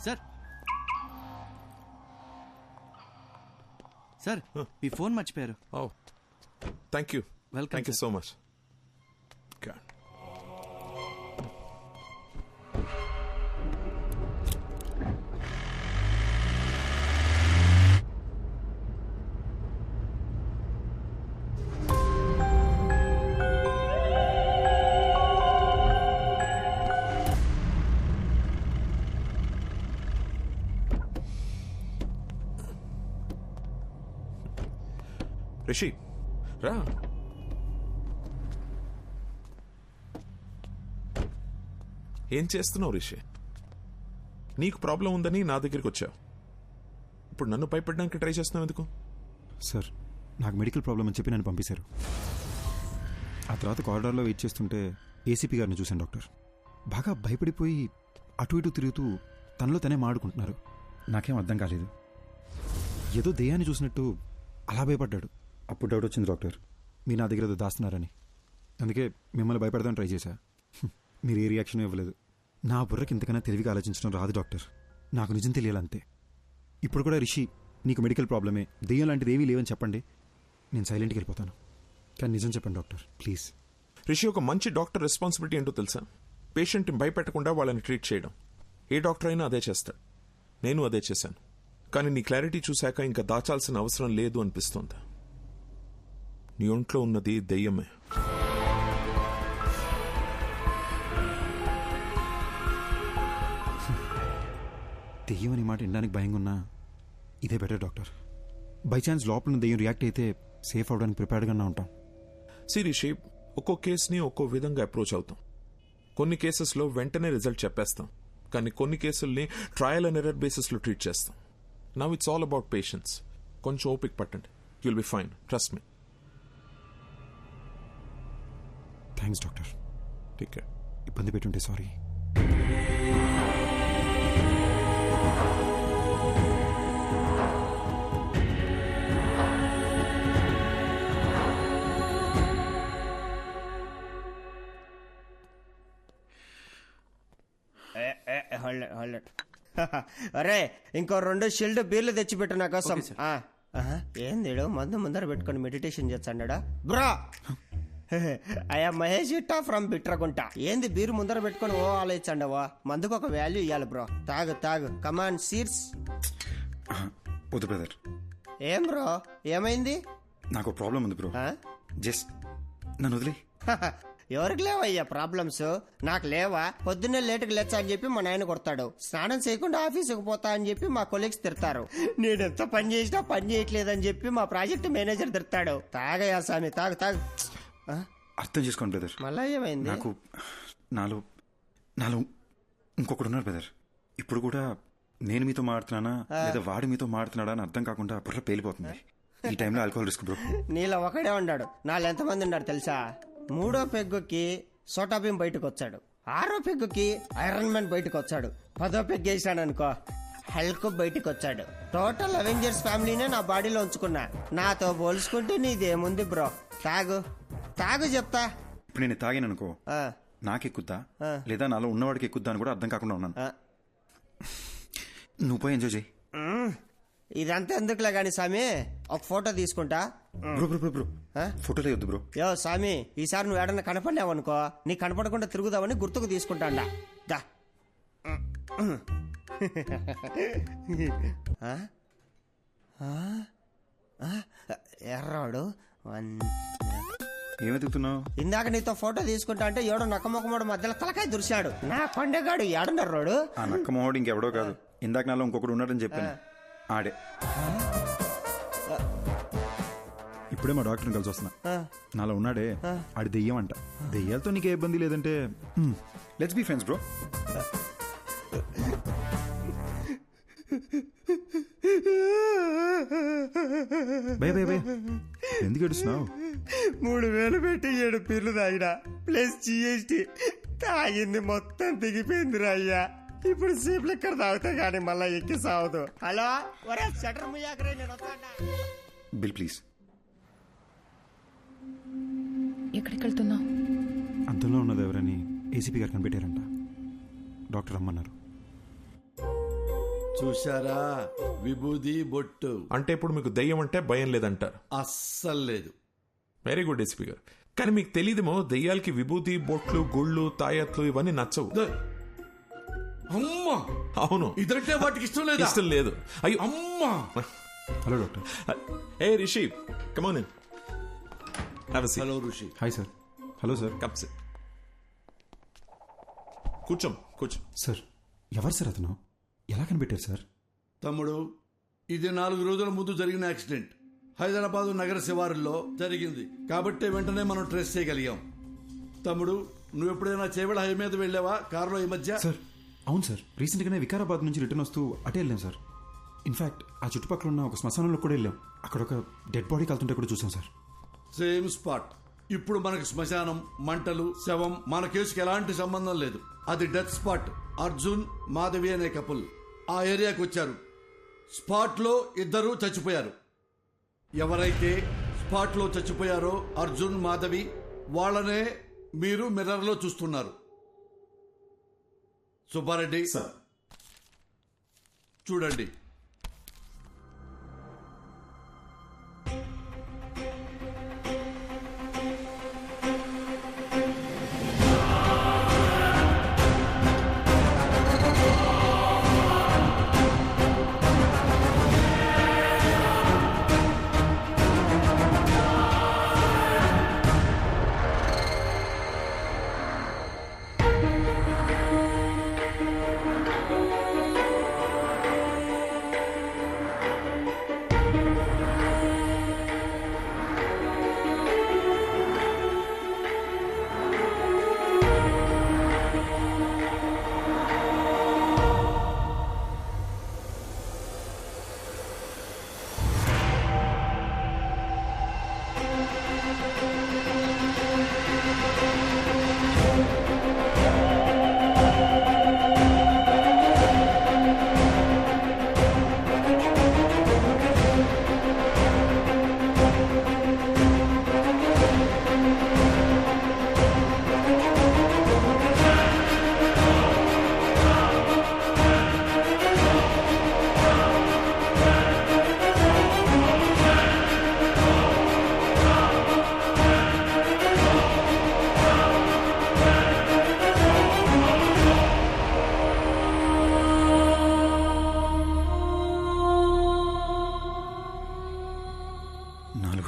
Sir sir మీ phone మర్చిపోయారు. Oh thank you. Welcome. Thank you so much. Rishi రా. ఏం చేస్తున్నావు రిషి? నీకు ప్రాబ్లం ఉందని నా దగ్గరికి వచ్చావు. ఇప్పుడు నన్ను భయపడడానికి ట్రై చేస్తున్నావు ఎందుకు? సార్ నాకు మెడికల్ ప్రాబ్లం అని చెప్పి నన్ను పంపించారు. ఆ తర్వాత కారిడార్లో వెయిట్ చేస్తుంటే ఏసీపీ గారిని చూశాను డాక్టర్. బాగా భయపడిపోయి అటు ఇటు తిరుగుతూ తనలో తనే మాడుకుంటున్నారు. నాకేం అర్థం కాలేదు. ఏదో దెయ్యాన్ని చూసినట్టు అలా భయపడ్డాడు. అప్పుడు డౌట్ వచ్చింది డాక్టర్, మీరు నా దగ్గర ఏదో దాస్తున్నారని. అందుకే మిమ్మల్ని భయపెడదామని ట్రై చేశా. మీరు ఏ రియాక్షన్ ఇవ్వలేదు. నా బుర్రకి ఇంతకన్నా తెలివిగా ఆలోచించడం రాదు డాక్టర్. నాకు నిజం తెలియాలంతే. ఇప్పుడు కూడా రిషి నీకు మెడికల్ ప్రాబ్లమే, దెయ్యం లాంటిది ఏమీ లేవని చెప్పండి, నేను సైలెంట్కి వెళ్ళిపోతాను. కానీ నిజం చెప్పండి డాక్టర్ ప్లీజ్. రిషి, ఒక మంచి డాక్టర్ రెస్పాన్సిబిలిటీ ఏంటో తెలుసా? పేషెంట్ని భయపెట్టకుండా వాళ్ళని ట్రీట్ చేయడం. ఏ డాక్టర్ అయినా అదే చేస్తాడు. నేను అదే చేశాను. కానీ నీ క్లారిటీ చూశాక ఇంకా దాచాల్సిన అవసరం లేదు అనిపిస్తోంది. నీ ఒంట్లో ఉన్నది దెయ్యమే. దెయ్యం అనే మాట వినడానికి భయంగా ఉన్నా ఇదే బెటర్ డాక్టర్. బై ఛాన్స్ లోపల ఉన్న దెయ్యం రియాక్ట్ అయితే సేఫ్ అవడానికి ప్రిపేర్డ్గానే ఉంటాం. రిషి, ఒక్కో కేసుని ఒక్కో విధంగా అప్రోచ్ అవుతాం. కొన్ని కేసెస్లో వెంటనే రిజల్ట్ చెప్పేస్తాం. కానీ కొన్ని కేసుల్ని ట్రయల్ అండ్ ఎర్రర్ బేసిస్లో ట్రీట్ చేస్తాం. Now it's all about patience. కొంచెం ఓపిక పట్టండి. You'll be fine, trust me. Thanks doctor. Take care. ఇబ్బంది పెట్టుంటే సారీ. అరే ఇంకో 2 షిల్డ్ బీర్లు తెచ్చిపెట్టు నా కోసం. ఏంది మందు ముందర పెట్టుకుని మెడిటేషన్ చేస్తాడా బ్రా? అయ్యా మహేష్ ఇట్టా ఫ్రమ్ బిట్రగుంట. ఏంది బీరు ముందర పెట్టుకుని ఓ ఆలోచించండవా? మందుకు ఒక వాల్యూ ఇవ్వాలి బ్రో. తాగు తాగు, కమాన్ సీట్స్. వద్దు బ్రదర్. ఏం బ్రో, ఏమైంది? నాకు ప్రాబ్లం ఉంది బ్రో. జస్ట్ నన్ను వదిలే. ఎవరికి లేవయ్యా ప్రాబ్లమ్స్? నాకు లేవా? పొద్దున్నే లేటుకు లేచా అని చెప్పి మా నాయన కొడతాడు. స్నానం చేయకుండా ఆఫీసుకు పోతా అని చెప్పి మా కొలీగ్స్ తిడతారు. నేనెంత పని చేసినా పని చేయట్లేదని చెప్పి మా ప్రాజెక్ట్ మేనేజర్ తిడతాడు. తాగయా సామి, తాగు తాగు. అర్థం చేసుకోండి బ్రదర్. మళ్ళా ఏమైంది? నాకు నాలో ఇంకొకడు ఉన్నారు బ్రదర్. ఇప్పుడు కూడా నేను మీతో మాడుతున్నానా లేదా వాడు మీతో మాడుతున్నాడా అని అర్థం కాకుండా బుర్ర పేలిపోతుంది. ఈ టైంలో ఆల్కహాల్ రిస్క్ బ్రో. నీలో ఒకడే ఉన్నాడు. నాలో ఎంతమంది ఉన్నారు తెలుసా? 3వ పెగ్గుకి సోటాబీం బయటకు వచ్చాడు. 6వ పెగ్గుకి ఐరన్ మ్యాన్ బయటకు వచ్చాడు. 10వ పెగ్ వేసాడు అనుకో హల్క్ బయటకు వచ్చాడు. టోటల్ అవెంజర్స్ ఫ్యామిలీనే నా బాడీలో ఉంచుకున్నా. నాతో పోల్చుకుంటే నీదేముంది బ్రో? తాగు తాగు చెప్తా. ఇప్పుడు నేను తాగాను అనుకో నాకెక్కుద్దా లేదా నాలో ఉన్నవాడికి ఎక్కుద్దా అని కూడా అర్థం కాకుండా ఉన్నాను. నువ్వు పోయి ఎంజాయ్ చేయి. ఇదంతా ఎందుకులే గాని సామి, ఒక ఫోటో తీసుకుంటా. బ్రో ఫోటోలే వద్దు బ్రో. యో సామి, ఈసారి నువ్వు ఏడన్నా కనపడినావు అనుకో, నీ కనపడకుండా తిరుగుదామని గుర్తుకు తీసుకుంటాండా. దా ఎర్రాడు ఏమెతుకుతున్నావు? ఇందాక నీతో ఫోటో తీసుకుంటా అంటే ఎవడో నక్కమొక్కమోడు మధ్యలో తలకాయ దురిశాడు. నా కొండగాడు ఏడున్నర్రాడు. ఆ నక్కమోడు ఇంకెవడో కాదు, ఇందాక నాలో ఇంకొకడు ఉన్నాడని చెప్పాను. ఆడే. ఇప్పుడే మా డాక్టర్ని కలిసి వస్తున్నా. నాలో ఉన్నాడే ఆడి దెయ్యం అంట. దెయ్యాలతో నీకే ఇబ్బంది లేదంటే let's be friends bro. Bye bye bye, ఎందుకు ఏడుస్తున్నావు? 3000 పెట్టి 7 పీర్లు తాగినా ప్లస్ GST తాగింది మొత్తం దిగిపోయిందిరా అయ్యా. ఇప్పుడు సీప్లు ఎక్కడ తాగుతా గానీ మళ్ళా ఎక్కి సావదు. హలో ఒరే షటర్ ముయ్యాకరే, నేను వస్తాడా? Bill please. ఎక్కడికి వెళ్తున్నావు? అంతంలో ఉన్నది ఎవరని ఏసీపీ గారు కనిపెట్టారంట. డాక్టర్ రమ్మన్నారు. చూశారా, విభూది బొట్టు. అంటే ఇప్పుడు మీకు దెయ్యం అంటే భయం లేదంటారు. అస్సలు లేదు. వెరీ గుడ్ ఎస్పీ గారు. కానీ మీకు తెలియదేమో, దెయ్యాలకి విభూతి బొట్లు గుళ్ళు తాయత్లు ఇవన్నీ నచ్చవు. అమ్మా, అవును, ఇదంటే వాటికి ఇష్టం లేదా? ఇష్టం లేదు. అయ్యో అమ్మా. Hello doctor. ఏ Rishi, come on in. Have a seat. Hello Rishi. Hi sir. Hello sir. Come sit. కూర్చో. సార్, ఎవరు సార్ అతను? ఎలా కనిపెట్టారు సార్? తమ్ముడు, ఇది 4 రోజుల ముందు జరిగిన యాక్సిడెంట్. హైదరాబాదు నగర శివారుల్లో జరిగింది కాబట్టి వెంటనే మనం ట్రేస్ చేయగలిగాం. తమ్ముడు, నువ్వు ఎప్పుడైనా చేవెళ హై మీద వెళ్ళావా కారులో ఈ మధ్య? సార్ అవును సార్, రీసెంట్గానే వికారాబాద్ నుంచి రిటర్న్ వస్తూ అటే వెళ్ళాం సార్. ఇన్ఫాక్ట్ ఆ చుట్టుపక్కల ఉన్న ఒక శ్మశానంలో కూడా వెళ్ళాం. అక్కడ ఒక డెడ్ బాడీ కాలుతుంటే కూడా చూసాం సార్. Same spot. ఇప్పుడు మనకు శ్మశానం, మంటలు, శవం మన కేసుకి ఎలాంటి సంబంధం లేదు. అది డెత్ స్పాట్. అర్జున్, మాధవి అనే కపుల్ ఆ ఏరియాకి వచ్చారు. స్పాట్ లో 2 చచ్చిపోయారు. ఎవరైతే స్పాట్ లో చచ్చిపోయారో అర్జున్, మాధవి, వాళ్ళనే మీరు మిర్రర్ లో చూస్తున్నారు. సుబ్బారెడ్డి చూడండి.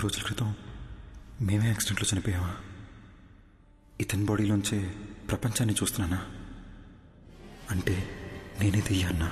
రోజుల క్రితం మేమే యాక్సిడెంట్లో చనిపోయావా? ఇతని బాడీలోంచే ప్రపంచాన్ని చూస్తున్నానా? అంటే నేనే దెయ్యాన్నా?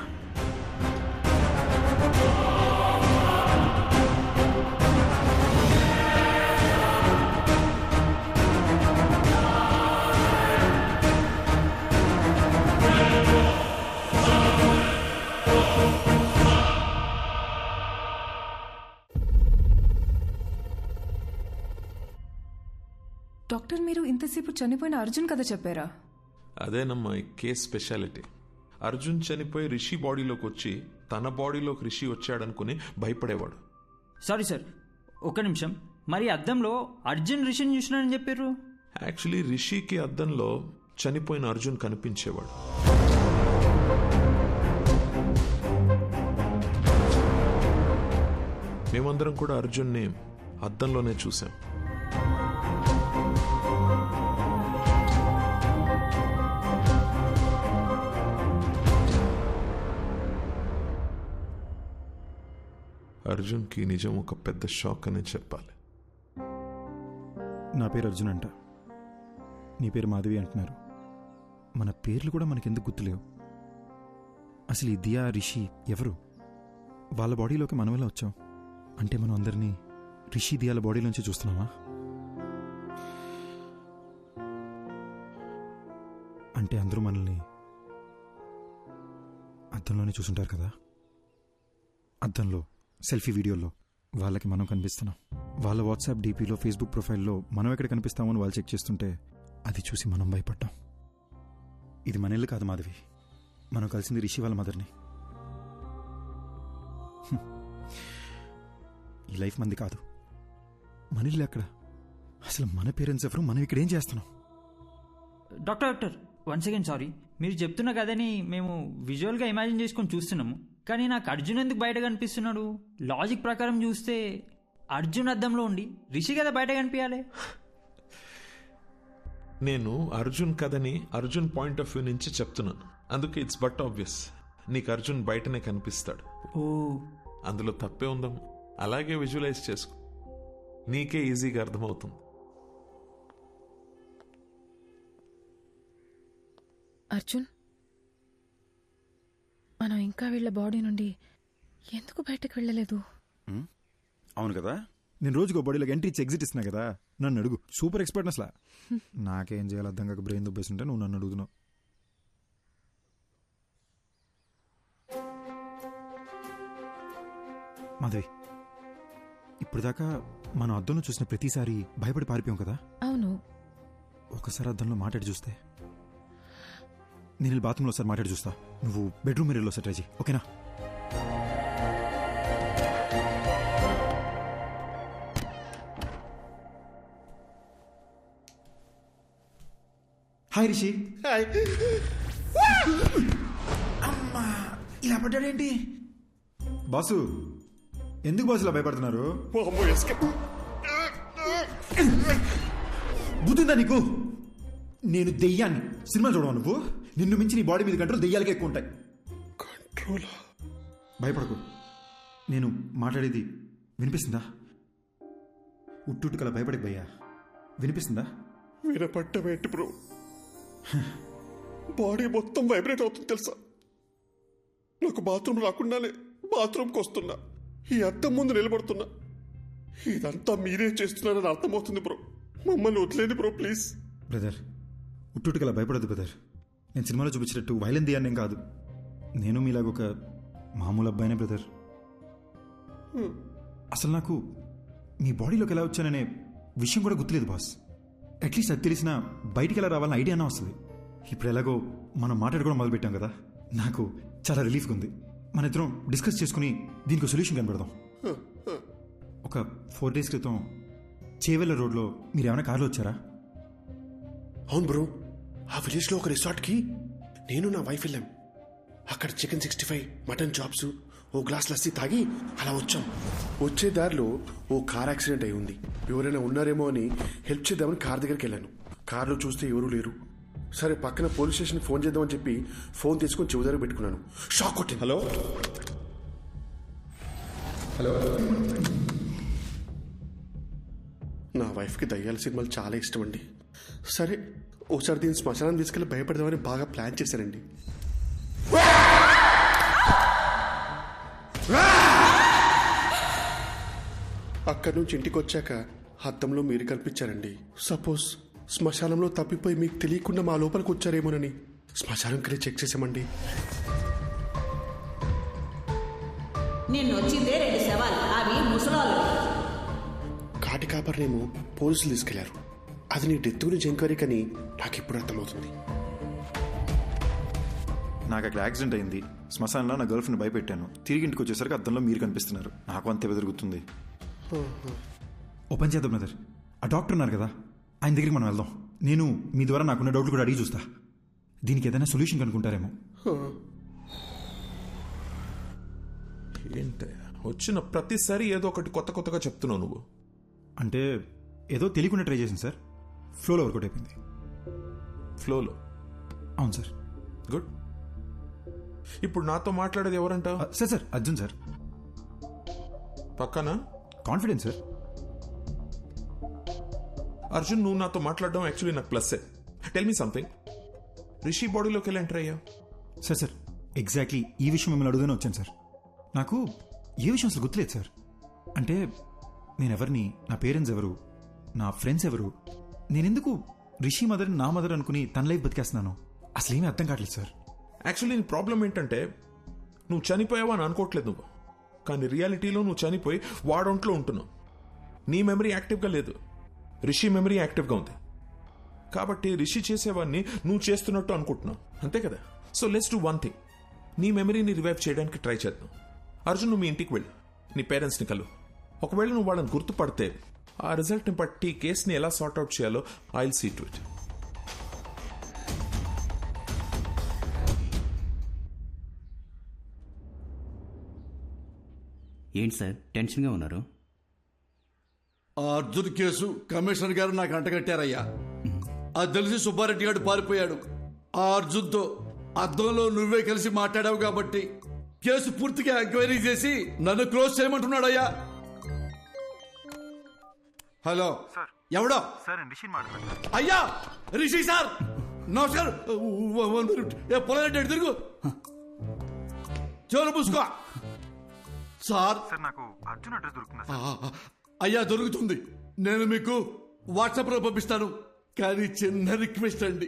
డాక్టర్, మీరు ఇంతసేపు చనిపోయిన అర్జున్ కథ చెప్పారా? అదేనమ్మా ఈ కేస్ స్పెషాలిటీ. అర్జున్ చనిపోయి రిషి బాడీలోకి వచ్చి తన బాడీలోకి రిషి వచ్చాడనుకుని భయపడేవాడు. సారీ సార్, ఒక్క నిమిషం. మరి అద్దంలో అర్జున్ రిషిని చూసినానని చెప్పారు. యాక్చువల్లీ రిషికి అద్దంలో చనిపోయిన అర్జున్ కనిపించేవాడు. మేమందరం కూడా అర్జున్ని అద్దంలోనే చూసాం. అర్జున్కి నిజం ఒక పెద్ద షాక్ అనే చెప్పాలి. నా పేరు అర్జున్ అంట, నీ పేరు మాధవి అంటున్నారు. మన పేర్లు కూడా మనకెందుకు గుర్తులేవు? అసలు ఈ దియా, రిషి ఎవరు? వాళ్ళ బాడీలోకి మనం ఎలా వచ్చాం? అంటే మనం అందరినీ రిషి, దియాల బాడీలోంచి చూస్తున్నామా? అంటే అందరూ మనల్ని అద్దంలోనే చూసుంటారు కదా. అద్దంలో సెల్ఫీ వీడియోలో వాళ్ళకి మనం కనిపిస్తున్నాం. వాళ్ళ వాట్సాప్ డీపీలో, ఫేస్బుక్ ప్రొఫైల్లో మనం ఎక్కడ కనిపిస్తామో అని వాళ్ళు చెక్ చేస్తుంటే అది చూసి మనం భయపడ్డాం. ఇది మన ఇల్లు కాదు మాధవి, మనం కలిసింది రిషి వాళ్ళ మదర్ని. ఈ లైఫ్ మంది కాదు, మన ఇల్లు ఎక్కడ? అసలు మన పేరెంట్స్ ఎవరు? మనం ఇక్కడ ఏం చేస్తున్నాం? Doctor one second, sorry. మీరు చెప్తున్నా కదని మేము విజువల్గా ఇమాజిన్ చేసుకొని చూస్తున్నాము. కానీ నాకు అర్జున్ ఎందుకు బయట కనిపిస్తున్నాడు? లాజిక్ ప్రకారం చూస్తే అర్జున్ అద్దంలో ఉండి రిషి కదా బయట కనిపించాలి. నేను అర్జున్ కథని అర్జున్ పాయింట్ ఆఫ్ వ్యూ నుంచి చెప్తున్నాను, అందుకే ఇట్స్ బట్ ఆబ్వియస్ నీకు అర్జున్ బయటనే కనిపిస్తాడు. ఓ అందులో తప్పే ఉందాం, అలాగే విజువలైజ్ చేసుకో, నీకే ఈజీగా అర్థమవుతుంది. అర్జున్, మనం ఇంకా వీళ్ళ బాడీ నుండి ఎందుకు బయటకు వెళ్ళలేదు? అవును కదా, నేను రోజుకో బాడీలోకి ఎంట్రీ ఇచ్చి ఎగ్జిట్ ఇస్తున్నా కదా, నన్ను అడుగు. సూపర్ ఎక్స్పర్ట్ అసలు. నాకేం చేయాలి అర్థం కాక బ్రెయిన్ దుబ్బేస్తుంటే నువ్వు నన్ను అడుగుతున్నావు. మాధవి, ఇప్పుడు దాకా మనం అద్దంలో చూసిన ప్రతిసారి భయపడి పారిపోయాం కదా. అవును. ఒకసారి అద్దంలో మాట్లాడి చూస్తే. నేను బాత్రూంలో ఒకసారి మాట్లాడి చూస్తా, నువ్వు బెడ్రూమ్ మిర్రర్లో ఒకసారి ట్రై చేయి, ఓకేనా? హాయ్ రిషి. అమ్మా, ఇలా పడ్డాడేంటి? బాసు, ఎందుకు బాసు ఇలా భయపడుతున్నారు? బుద్ధిందా నీకు? నేను దెయ్యాన్ని. సినిమా చూడవా నువ్వు? నిన్ను మించి నీ బాడీ మీద కంట్రోల్ దెయ్యాలకే ఎక్కువ ఉంటాయి. కంట్రోల్? భయపడకు. నేను మాట్లాడేది వినిపిస్తుందా? ఉట్టుకలా భయపడే భయ్యా, వినిపిస్తుందా? వినపట్టమేంటి బ్రో, బాడీ మొత్తం వైబ్రేట్ అవుతుంది తెలుసా. నాకు బాత్రూమ్ రాకుండానే బాత్రూమ్కి వస్తున్నా, ఈ అద్దం ముందు నిలబడుతున్నా. ఇదంతా మీరే చేస్తున్నారని అర్థమవుతుంది బ్రో. మమ్మల్ని వదిలేండి బ్రో ప్లీజ్. బ్రదర్, ఉట్టుకలా భయపడదు బ్రదర్. నేను సినిమాలో చూపించినట్టు వైలెన్ దియాన్నేం కాదు. నేను మీలాగ ఒక మామూలు అబ్బాయినే బ్రదర్. అసలు నాకు మీ బాడీలోకి ఎలా వచ్చాననే విషయం కూడా గుర్తులేదు బాస్. అట్లీస్ట్ అది తెలిసినా బయటికి ఎలా రావాలని ఐడియానే వస్తుంది. ఇప్పుడు ఎలాగో మనం మాట్లాడుకోవడం మొదలుపెట్టాం కదా, నాకు చాలా రిలీఫ్గా ఉంది. మన ఇద్దరం డిస్కస్ చేసుకుని దీనికి సొల్యూషన్ కనబడదాం. ఒక 4 days క్రితం చేవెళ్ళ రోడ్లో మీరు ఏమైనా కార్లో వచ్చారా? అవును బ్రో, ఆ విలేజ్లో ఒక రిసార్ట్కి నేను నా వైఫ్ వెళ్ళాం. అక్కడ చికెన్ 65, మటన్ చాప్స్, ఓ గ్లాస్ లస్సీ తాగి అలా వచ్చాం. వచ్చే దారిలో ఓ కార్ యాక్సిడెంట్ అయి ఉంది. ఎవరైనా ఉన్నారేమో అని హెల్ప్ చేద్దామని కార్ దగ్గరికి వెళ్ళాను. కార్లో చూస్తే ఎవరూ లేరు. సరే పక్కన పోలీస్ స్టేషన్కి ఫోన్ చేద్దామని చెప్పి ఫోన్ తీసుకొని చెవి దగ్గర పెట్టుకున్నాను. షాక్ కొట్టింది. Hello hello. నా వైఫ్కి దయ్యాల సినిమాలు చాలా ఇష్టం అండి. సరే ఓసారి దీన్ని శ్మశానం తీసుకెళ్ళి భయపడదామని బాగా ప్లాన్ చేశానండి. అక్కడి నుంచి ఇంటికి వచ్చాక అద్దంలో మీరు కనిపించారండి. సపోజ్ శ్మశానంలో తప్పిపోయి మీకు తెలియకుండా మా లోపలికి వచ్చారేమోనని శ్మశానంకి వెళ్ళి చెక్ చేసామండి. నిన్ను వచ్చిందే 2 శవాలు, అవి ముసలాలు. కాటి కాపర్నేమో పోలీసులు తీసుకెళ్లారు. అది నీ డెత్ గురించి ఎంక్వైరీ కానీ నాకు ఇప్పుడు అర్థమవుతుంది. నాకు అక్కడ యాక్సిడెంట్ అయింది. శ్మశానంలో నా గర్ల్ ఫ్రెండ్ భయపెట్టాను. తిరిగి ఇంటికి వచ్చేసరికి అద్దంలో మీరు కనిపిస్తున్నారు. నాకు అంతే బెదురుగుతుంది. ఓపెన్ చేద్దాం బ్రదర్. ఆ డాక్టర్ ఉన్నారు కదా, ఆయన దగ్గరికి మనం వెళ్దాం. నేను మీ ద్వారా నాకున్న డౌట్లు కూడా అడిగి చూస్తా. దీనికి ఏదైనా సొల్యూషన్ కనుక్కుంటారేమో. ఏంటి వచ్చిన ప్రతిసారి ఏదో ఒకటి కొత్త కొత్తగా చెప్తున్నావు నువ్వు? అంటే ఏదో తెలియకుండా ట్రై చేసింది సార్, ఫ్లోలో వర్కౌట్ అయిపోయింది. ఫ్లోలో? అవును సార్. గుడ్. ఇప్పుడు నాతో మాట్లాడేది ఎవరంట? Sir sir Arjun sir. పక్కన కాన్ఫిడెన్స్ సార్. అర్జున్, నువ్వు నాతో మాట్లాడడం యాక్చువల్లీ నాకు ప్లస్సే. Tell me something. రిషి బాడీలోకి వెళ్ళి ఎంటర్ అయ్యా? సార్ సార్ ఎగ్జాక్ట్లీ ఈ విషయం మిమ్మల్ని అడుగునే వచ్చాను సార్. నాకు ఏ విషయం అసలు గుర్తులేదు సార్. అంటే నేనెవరిని, నా పేరెంట్స్ ఎవరు, నా ఫ్రెండ్స్ ఎవరు, నేనెందుకు రిషి మదర్ నా మదర్ అనుకుని తన లైఫ్ బతికేస్తున్నాను, అసలేమీ అర్థం కావట్లేదు సార్. యాక్చువల్లీ నీ ప్రాబ్లం ఏంటంటే నువ్వు చనిపోయావా అని అనుకోవట్లేదు నువ్వు, కానీ రియాలిటీలో నువ్వు చనిపోయి వాడొంట్లో ఉంటున్నావు. నీ మెమరీ యాక్టివ్గా లేదు, రిషి మెమరీ యాక్టివ్గా ఉంది. కాబట్టి రిషి చేసేవాడిని నువ్వు చేస్తున్నట్టు అనుకుంటున్నావు, అంతే కదా? So let's do one thing. నీ మెమరీని రివైవ్ చేయడానికి ట్రై చేద్దాం. అర్జున్, నువ్వు మీ ఇంటికి వెళ్ళు, నీ పేరెంట్స్ని కలు. ఒకవేళ నువ్వు వాళ్ళని గుర్తుపడితే ఆ రిజల్ట్ని బట్టి కేసుని ఎలా సార్ట్అవుట్ చేయాలో I will see to it. ఏంటి సార్ టెన్షన్గా ఉన్నారు? ఆ అర్జున్ కేసు కమిషనర్ గారు నాకు అంటగట్టారయ్యా. అది తెలిసి సుబ్బారెడ్డి గారు పారిపోయాడు. ఆ అర్జున్తో అద్దంలో నువ్వే కలిసి మాట్లాడావు కాబట్టి కేసు పూర్తిగా ఎంక్వైరీ చేసి నన్ను క్లోజ్ చేయమంటున్నాడయ్యా. హలో ఎవడో అయ్యా రిషి సార్ నమస్కారం. పొలం తిరుగు చెవులు పూసుకో సార్. నాకు అర్జున్ అడ్రస్ దొరుకుతుందా? అయ్యా దొరుకుతుంది. నేను మీకు వాట్సాప్ లో పంపిస్తాను. కానీ చిన్న రిక్వెస్ట్ అండి,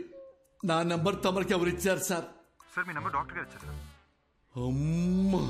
నా నెంబర్ తమరికి ఎవరు ఇచ్చారు సార్? సార్ మీ నెంబర్ డాక్టర్ గారు ఇచ్చారు సార్. అమ్మా